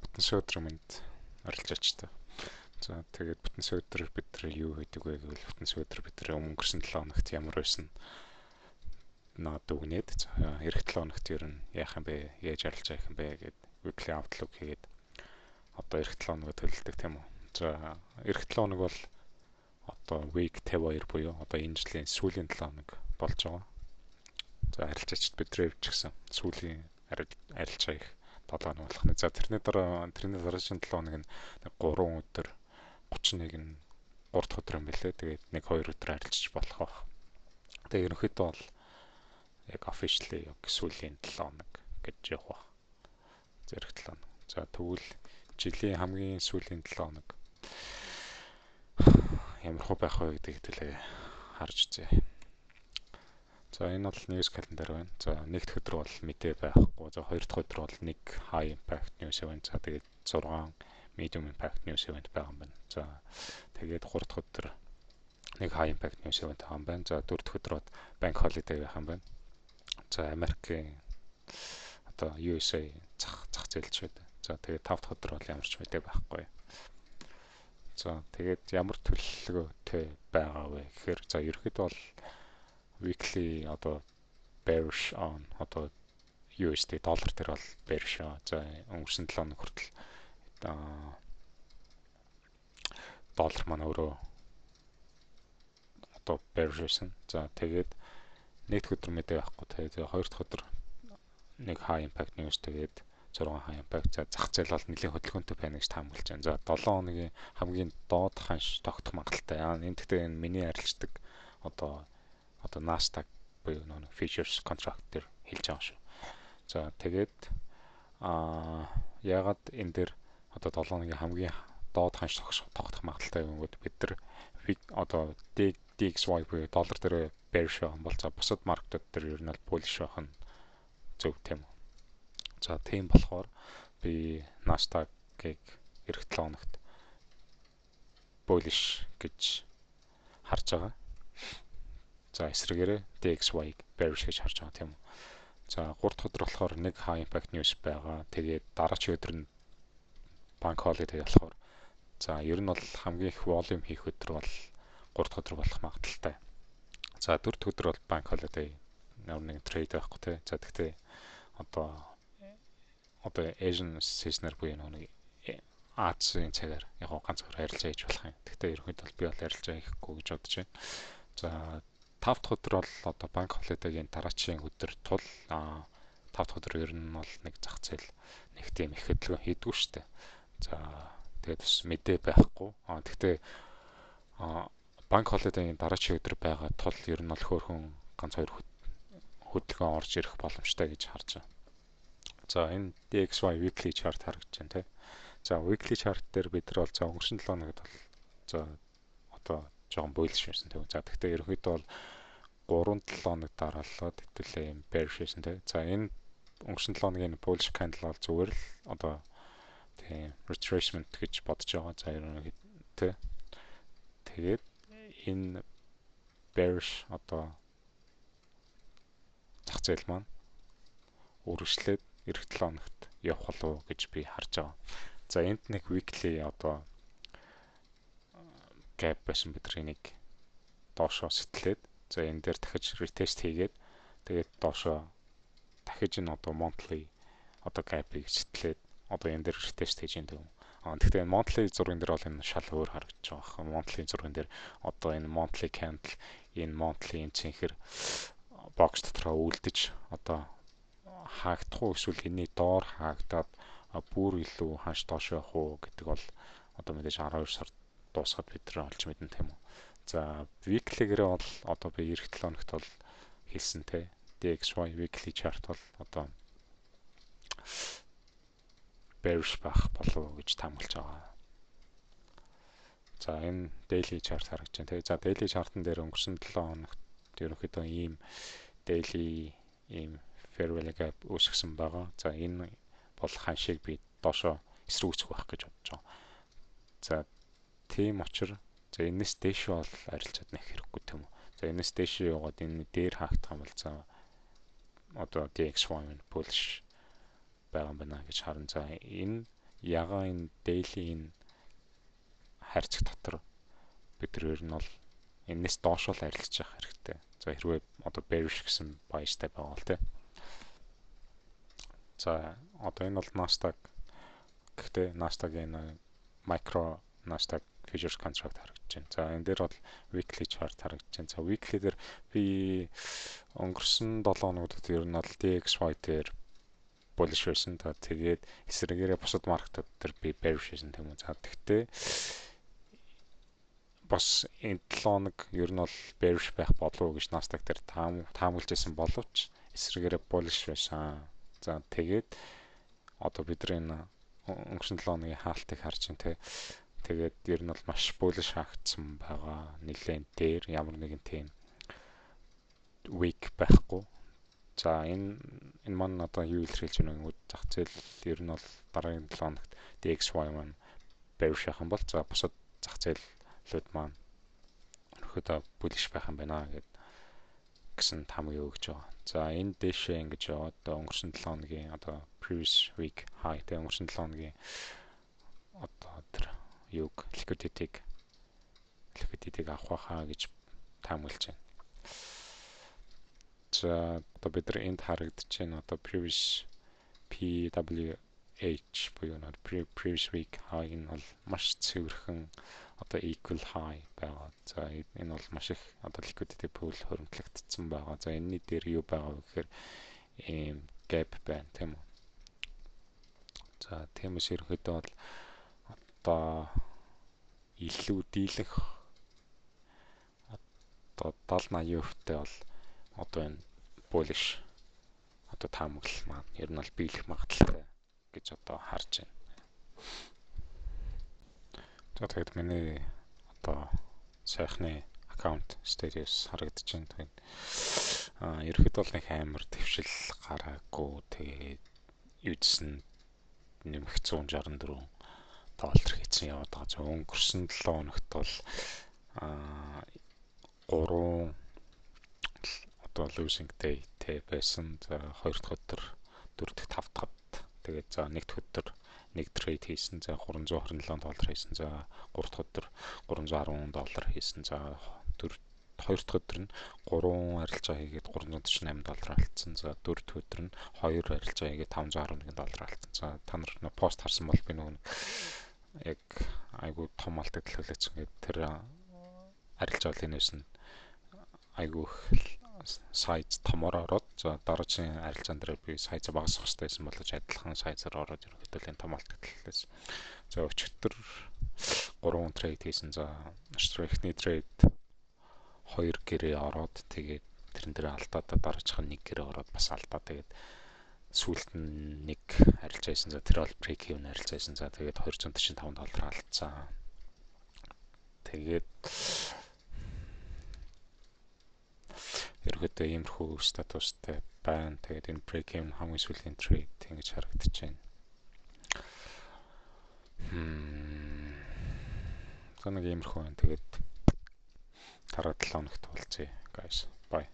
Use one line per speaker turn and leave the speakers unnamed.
бүтэн сөөдөр минь орилж очтой. За тэгээд бүтэн сөөдөр бид нар юу хийдэг вэ гэвэл бүтэн сөөдөр бид нар өнгөрсөн 7 хоногт ямар байсан наад дүгнээд эх 7 хоногт ер нь яах юм бэ? Яаж арилж яах юм бэ гэд weekly outlook хийгээд одоо эх 7 хоногоо төлөвлөдөг тийм үү. За эх 7 хоног бол одоо week 52 буюу одоо энэ жилийн сүүлийн 7 хоног болж байгаа. За арилжаач бидрээ явчихсан. Сүүлийн арилжаа их 7 хоног болох нь. За тэрний дараагийн 7 хоног нь 3 өдөр 31 нь 3 дахь өдөр юм билээ. Тэгээд 1-2 өдөр арилжиж болох байх. Тэгээд ерөнхийдөө бол яг officially яг сүүлийн 7 хоног гэж явах. Зэрэг 7 хоног. За тэгвэл жилийн хамгийн сүүлийн 7 хоног ямар хөө байх вэ гэдгийг хэлээ харж үзье. За энэ бол news calendar байна. За нэг дахь өдөр бол мэдээ байхгүй. За хоёр дахь өдөр бол нэг high impact news event. За тэгээд 6 medium impact news event байгаа юм байна. За тэгээд гурав дахь өдөр нэг high impact news event байгаа юм байна. За дөрөв дахь өдөр bank holiday байх юм байна. За Америкийн одоо USA зах зээлч байдаг. За тэгээд тав дахь өдөр бол ямар ч мэдээ байхгүй. За тэгээд ямар төлөвлөгөөтэй байгаа вэ гэхээр за ерөөхдөө бол weekly одоо bearish on одоо USD доллар дээр бол bearish. За өнгөрсөн 7 хоног хүртэл доллар маань өөрөө одоо bearish байсан. За тэгээд нэг дахь өдөр мэдээ байхгүй. Тэгээд хоёр дахь өдөр нэг high impact news тэгээд 6 high impact. За зах зээл бол нэлийн хөдөлгөөнтэй байна гэж таамаглаж байна. За 7 хоногийн хамгийн доод ханш тогтох магадлалтай. Энэ гэхдээ энэ миний арилждаг одоо Nasdaq буюу нэг futures contract дээр хэлж байгаа шүү. За тэгээд ягаад энэ дээр одоо 7 хоногийн хамгийн доод ханш тогтох магадлалтай юм гээд бид нар одоо DXY буюу доллар дээр bearish байгаа бол за бусад маркетууд дээр ер нь бол bullish байх нь зөв тийм үү. За тийм болохоор би Nasdaq-ыг эх 7 хоногт bullish гэж харж байгаа. За эсрэгээрээ DXY bearish гэж харж байгаа тийм үү. За 3 дахь өдөр болохоор нэг high impact news байгаа. Тэгээд дараагийн өдөр нь bank holiday болохоор за ер нь бол хамгийн их volume хийх өдөр бол 3 дахь өдөр болох магадлалтай. За 4 дахь өдөр бол bank holiday нэг trade байхгүй тий. За тэгтээ одоо Asian season-аар буюу нэг Азийн цагаар яг ганц хоёр арилжаа хийж болох юм. Тэгтээ ерөнхийдөө бол би бол арилжаа хийхгүй гэж бодож байна. За 5 дахь өдөр бол одоо банк холидайгийн дараагийн өдөр тул 5 дахь өдөр ер нь бол нэг зах зээл нэг тийм их хөдөлгөөн хийдгүү штэ. За тэгээд бас мэдээ байхгүй. Тэгтээ банк холидайгийн дараагийн өдөр байгаа тул ер нь бол хөөхөн ганц хоёр хөдөлгөөн орж ирэх боломжтой гэж харж байна. За энэ DXY weekly chart харагдаж байна тий. За weekly chart дээр бид нар бол за өнгөрсөн 7 хоногт бол за одоо жоохон bullish байсан тийм. За тэгтээ ерөнхийдөө бол 3-7 хоног дараалаад хэвлээ юм bearish байсан тийм. За энэ өнгөрсөн 7 хоногийн bullish candle бол зүгээр л одоо тийм retracement гэж бодож байгаа. За ерөнхийдөө тий. Тэгээд энэ bearish одоо зах зээл маань үргэлжлээд эх 7 хоногт явах болов гэж би харж байгаа. За энд нэг weekly одоо gap байсан бидний нэг доошоо сэтэлээд за энэ дээр дахиж retest хийгээд тэгээд доошоо дахиж энэ одоо monthly одоо gap-ыг сэтэлээд одоо энэ дээр retest хийж энэ юм. Тэгэхдээ monthly зурган дээр бол энэ шал өөр харагдаж байгаа. Monthly зурган дээр одоо энэ monthly candle энэ monthly энэ цэнхэр box дотроо үлдэж одоо хаагдах уу эсвэл энэний доор хаагдаад бүр илүү ханш доош явах уу гэдэг бол одоо мэдээж 12 сар дуусгаад бид нар олж мэднэ тийм үү. За weekly-гэрээ бол одоо би эх 7 хоногт бол хэлсэн те DXY weekly chart бол одоо bearish байх болов гэж таамаглаж байгаа. За энэ daily chart харагдаж байна те. За daily chart-н дээр өнгөрсөн 7 хоногт ерөнхийдөө ийм daily ийм fair value gap үүсгэсэн байгаа. За энэ бол ханшийг би доошоо эсрэг үүсгэх байх гэж бодож байгаа. За тийм учраас за энэс дээш бол арилжаад нэх хэрэггүй тийм үү. За энэс дээш яваад энэ дээр хаагдах юм бол за одоо DXY bullish байгаа юм байна гэж харна. За энэ ягаа энэ daily энэ хайрцаг дотор бид нар ер нь бол энэс доош л арилж явах хэрэгтэй. За хэрвээ одоо bearish гэсэн biasтай байгаа бол тий. За одоо энэ бол Nasdaq. Гэхдээ Nasdaq-ийн micro Nasdaq futures contract харагдаж байна. За энэ дээр бол weekly chart харагдаж байна. За weekly дээр би өнгөрсөн 7 хоногт ер нь бол DXY дээр bullish байсан. Тэгээд эсрэгээрээ бусад маркетууд дээр би bearish байсан тийм үү. За тэгтээ бас энэ 7 хоног ер нь бол bearish байх болов уу гэж Nasdaq дээр таамаглаж байсан боловч эсрэгээрээ bullish байсан. За тэгээд одоо бидний өнгөрсөн 7 хоногийн хаалтыг харж байна те. Тэгээд ер нь бол маш bullish хаагдсан байгаа. Нэлээд дээр ямар нэгэн тийм weak байхгүй. За энэ маань одоо юу илэрхийлж байна вэ? Зах зээл ер нь бол дараагийн 7 хоногт DXY маань bearish байх юм бол за бусад зах зээлүүд маань өнөхөдөө bullish байх юм байна гэсэн таамаг өгч байгаа. За энэ дэшээ ингэж яваад өнгөрсөн 7 хоногийн одоо previous week high тэ өнгөрсөн 7 хоногийн одоо тэр юг liquidity-г авах байхаа гэж таамаглаж байна. За одоо бид нар энд харагдаж байна одоо previous PWH буюу previous week high нь бол маш цэвэрхэн одоо equal high байгаа. За энэ бол маш их одоо liquidity pool хөрөмтлөгдсөн байгаа. За энэний дээр юу байгаа вэ гэхээр ийм gap байна тийм үү. За тиймээс ерөнхийдөө бол одоо илүү дийлэнх одоо 70-80%-тэй бол одоо энэ bullish одоо таамаглал маань ер нь бол биелэх магадaltaй гэж одоо харж байна. За тэгээд миний одоо сайхны аккаунт status харагдаж байна. Тэгээд ерөөхдөө бол нэг амар твшил гараагүй. Тэгээд юудсан нэмэх $164 хийсэн яваад байгаа. За өнгөрсөн 7 хоногт бол 3 одоо losing day тэ байсан. За 2 дахь өдөр 4 дахь 5 дахь тэгээд за 1 дахь өдөр нэг трейд хийсэн. За $327 хийсэн. За 3 дахь өдөр $310 хийсэн. За 2 дахь өдөр нь 3 арилжаа хийгээд $348 алдсан. За 4 дахь өдөр нь 2 арилжаа хийгээд $511 алдсан. За та нар пост харсан бол би нөгөө яг айгу том алдагдaltaгласэн гэдэг тэр арилжаалын нэс нь айгу сайз томоор ороод за дараагийн арилжаан дээр би сайз багасгах хэрэгтэй байсан боловч адилхан сайзаар ороод ерөнхийдөө энэ том алдагдaltaгласан. За өчигдөр 3 трейд хийсэн. За эхний трейд 2 гэрээ ороод тэгээд тэрэн дээр алдаад дараачих нь 1 гэрээ ороод бас алдаа. Тэгээд сүүлд нь нэг арилжаа хийсэн. За тэр бол break even арилжаа хийсэн. За тэгээд $245 алдсан. Тэгээд ерөөдөө иймэрхүү статустай байна. Тэгээд энэ break even хамгийн сүүлийн trade ингэж харагдаж байна. За нэг иймэрхүү байна. Тэгээд дараа 7 хоногт уулзъя guys. Bye.